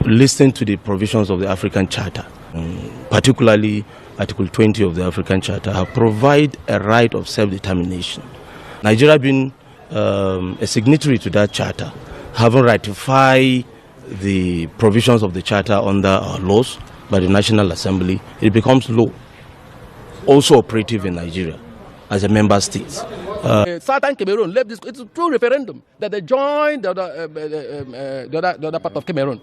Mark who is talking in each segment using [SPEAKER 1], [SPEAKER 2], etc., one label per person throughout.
[SPEAKER 1] listen to the provisions of the African Charter, particularly Article 20 of the African Charter, have provide a right of self-determination. Nigeria being a signatory to that charter, having ratified the provisions of the charter under our laws by the National Assembly, it becomes law, also operative in Nigeria as a member state.
[SPEAKER 2] Southern Cameroon left this. It's through referendum that they joined the other part of Cameroon.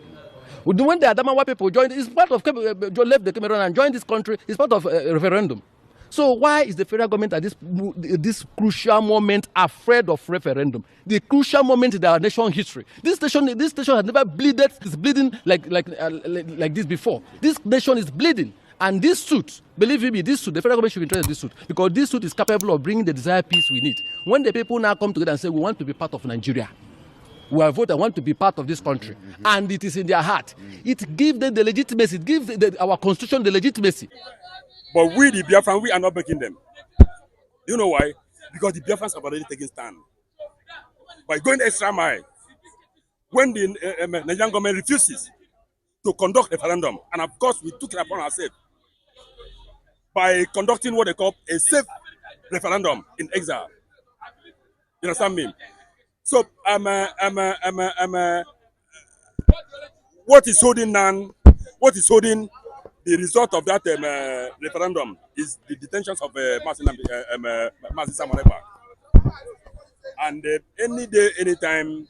[SPEAKER 2] When the Adamawa people joined, it's part of left the Cameroon and joined this country. It's part of a referendum. So why is the federal government at this crucial moment afraid of referendum? The crucial moment in our nation history. This nation has never bleeded. It's bleeding like this before. This nation is bleeding. And this suit, believe me, the federal government should be interested in this suit, because this suit is capable of bringing the desired peace we need. When the people now come together and say, we want to be part of Nigeria, we are voted, want to be part of this country, and it is in their heart, it gives them the legitimacy, it gives our constitution the legitimacy.
[SPEAKER 3] But we, the Biafrans, we are not making them. You know why? Because the Biafrans have already taken stand. By going extra mile, when the Nigerian government refuses to conduct a referendum, and of course we took it upon ourselves, by conducting what they call a safe referendum in exile. You understand me? So what is holding the result of that referendum is the detentions of Mazi. And any day, anytime,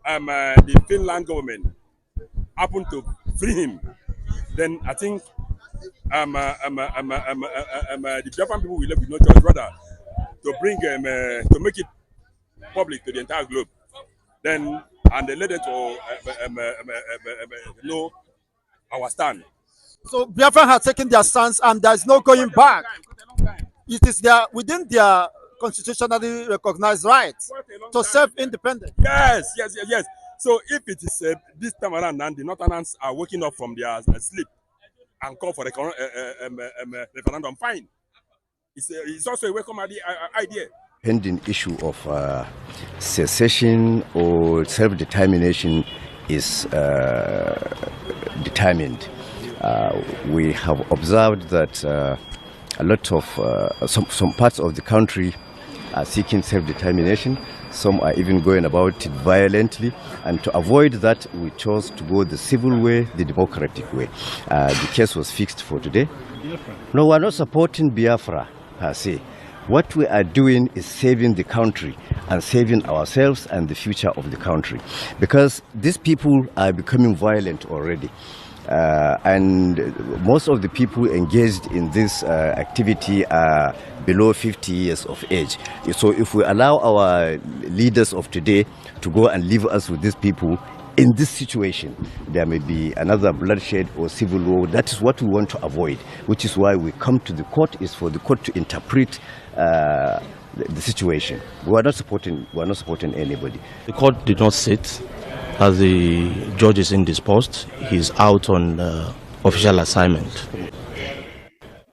[SPEAKER 3] the Finland government happen to free him, then I think the Japan people will left with no choice rather to bring to make it public to the entire globe. Then and they let them to know our stand.
[SPEAKER 4] So Biafra has taken their stance, and there is no going back. It is within their constitutionally recognized right to self-independence.
[SPEAKER 3] Yes. So if it is this time around, and the Northerners are waking up from their sleep and call for a referendum, fine. It's also a welcome idea.
[SPEAKER 5] Pending issue of secession or self-determination is determined. We have observed that a lot of some parts of the country are seeking self-determination. Some are even going about it violently, and to avoid that, we chose to go the civil way, the democratic way. The case was fixed for today. No, we're not supporting Biafra per se. What we are doing is saving the country and saving ourselves and the future of the country, because these people are becoming violent already. And most of the people engaged in this activity are below 50 years of age. So if we allow our leaders of today to go and leave us with these people in this situation, there may be another bloodshed or civil war. That is what we want to avoid, which is why we come to the court, is for the court to interpret the situation. We are not supporting anybody.
[SPEAKER 1] The court did not sit as the judge is indisposed. He's out on official assignment.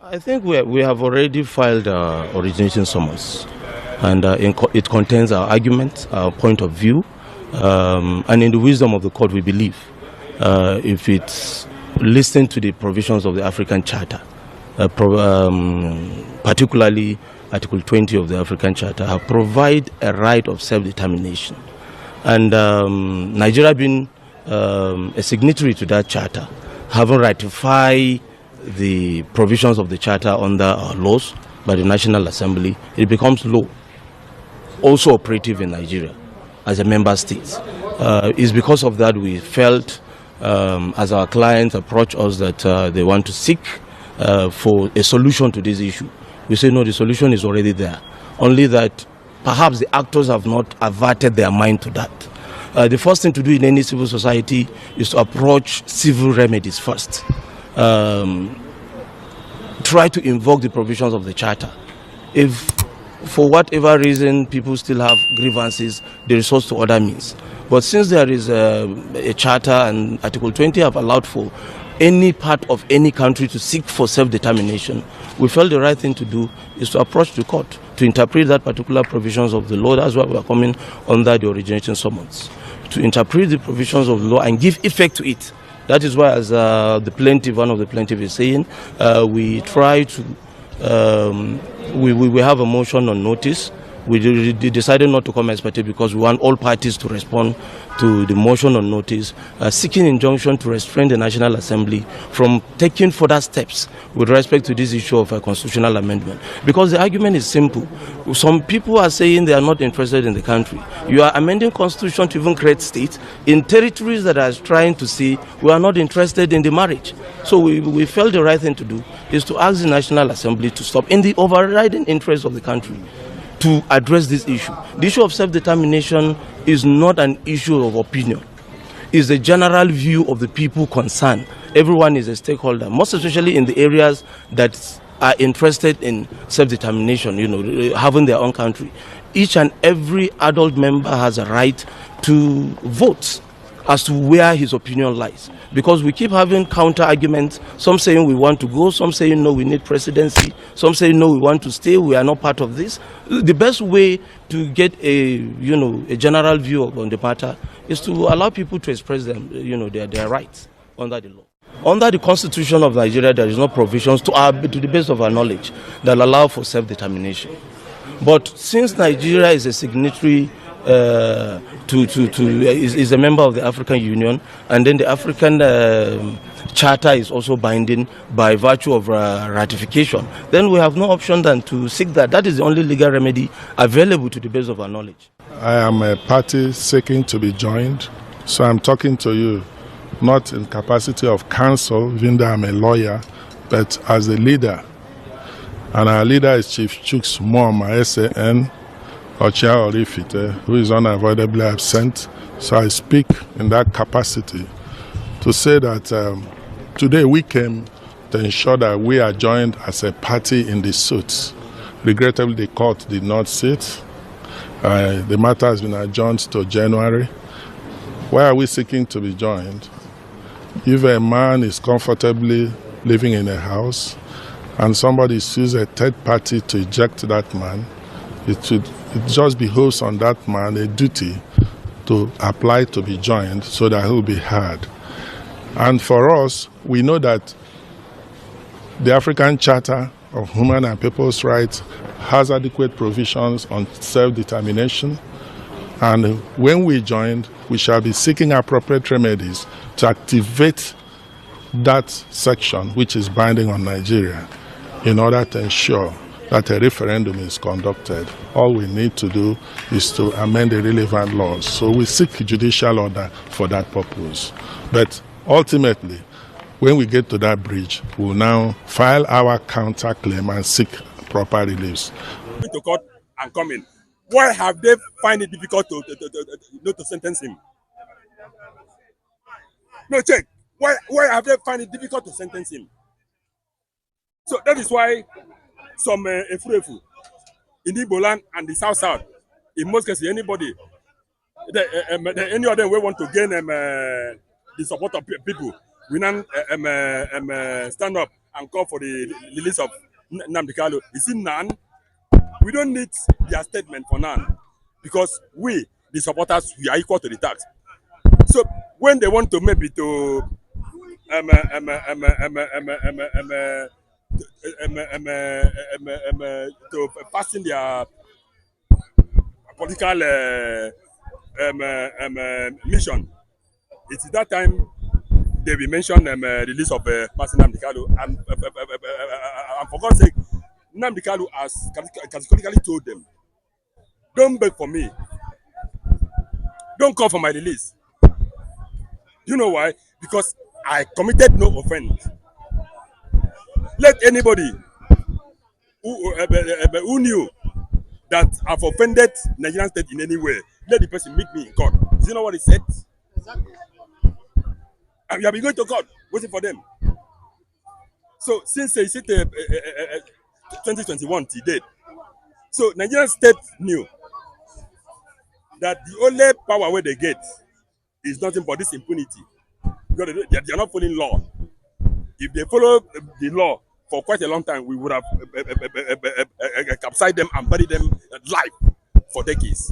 [SPEAKER 1] I think we have already filed originating summons, and it contains our argument, our point of view, and in the wisdom of the court, we believe if it's listened to the provisions of the African Charter, particularly Article 20 of the African Charter, have provide a right of self-determination. And Nigeria being a signatory to that charter, having ratified the provisions of the charter under our laws by the National Assembly, it becomes law, also operative in Nigeria as a member state. It's because of that we felt, as our clients approach us, that they want to seek for a solution to this issue. We say no, the solution is already there, only that perhaps the actors have not averted their mind to that. The first thing to do in any civil society is to approach civil remedies first. Try to invoke the provisions of the charter. If for whatever reason people still have grievances, they resort to other means. But since there is a charter and Article 20 have allowed for any part of any country to seek for self-determination, we felt the right thing to do is to approach the court to interpret that particular provisions of the law. That's why we are coming under the originating summons, to interpret the provisions of the law and give effect to it That is why, as one of the plaintiff is saying, we try to, we have a motion on notice. We decided not to come expected because we want all parties to respond to the motion on notice, seeking injunction to restrain the National Assembly from taking further steps with respect to this issue of a constitutional amendment. Because the argument is simple. Some people are saying they are not interested in the country. You are amending constitution to even create state in territories that are trying to say we are not interested in the marriage. So we felt the right thing to do is to ask the National Assembly to stop in the overriding interest of the country to address this issue. The issue of self-determination is not an issue of opinion. It's the general view of the people concerned. Everyone is a stakeholder, most especially in the areas that are interested in self-determination, having their own country. Each and every adult member has a right to vote as to where his opinion lies. Because we keep having counter arguments, some saying we want to go, some saying no, we need presidency, some saying no, we want to stay, we are not part of this. The best way to get a general view on the matter is to allow people to express their rights under the law. Under the Constitution of Nigeria, there is no provisions to the best of our knowledge that allow for self-determination. But since Nigeria is a signatory is a member of the African Union, and then the African Charter is also binding by virtue of ratification, then we have no option than to seek that. That is the only legal remedy available to the best of our knowledge.
[SPEAKER 6] I am a party seeking to be joined, so I'm talking to you not in capacity of counsel, even though I'm a lawyer, but as a leader. And our leader is Chief Chuks Muama, SAN, Ochia Orifite, who is unavoidably absent. So I speak in that capacity to say that today we came to ensure that we are joined as a party in the suit. Regrettably, the court did not sit. The matter has been adjourned to January. Why are we seeking to be joined? If a man is comfortably living in a house and somebody sues a third party to eject that man, it just behoves on that man a duty to apply to be joined so that he will be heard. And for us, we know that the African Charter of Human and People's Rights has adequate provisions on self-determination. And when we join, we shall be seeking appropriate remedies to activate that section which is binding on Nigeria in order to ensure that a referendum is conducted. All we need to do is to amend the relevant laws. So we seek judicial order for that purpose. But ultimately, when we get to that bridge, we'll now file our counterclaim and seek proper reliefs.
[SPEAKER 3] To court and come in. Why have they find it difficult to sentence him? No, check. Why have they find it difficult to sentence him? So that is why some Efurefu in Igbo land and the South, in most cases, anybody, any of them will want to gain the support of people, we now stand up and call for the release of Nnamdi Kanu. You see, none. We don't need their statement for none, because we, the supporters, we are equal to the tax. So when they want to maybe to passing their political mission, it is that time they will mention release of passing Nnamdi Kanu, and for God's sake, Nnamdi Kanu has categorically told them, don't beg for me, don't call for my release. You know why? Because I committed no offense. Let anybody who knew that I've offended Nigerian state in any way, let the person meet me in court. Is you know what he said? Exactly. And we have been going to court, waiting for them. So since they said 2021 till date, so Nigerian state knew that the only power where they get is nothing but this impunity. Because they are not following law. If they follow the law for quite a long time, we would have capsized them and buried them alive for decades.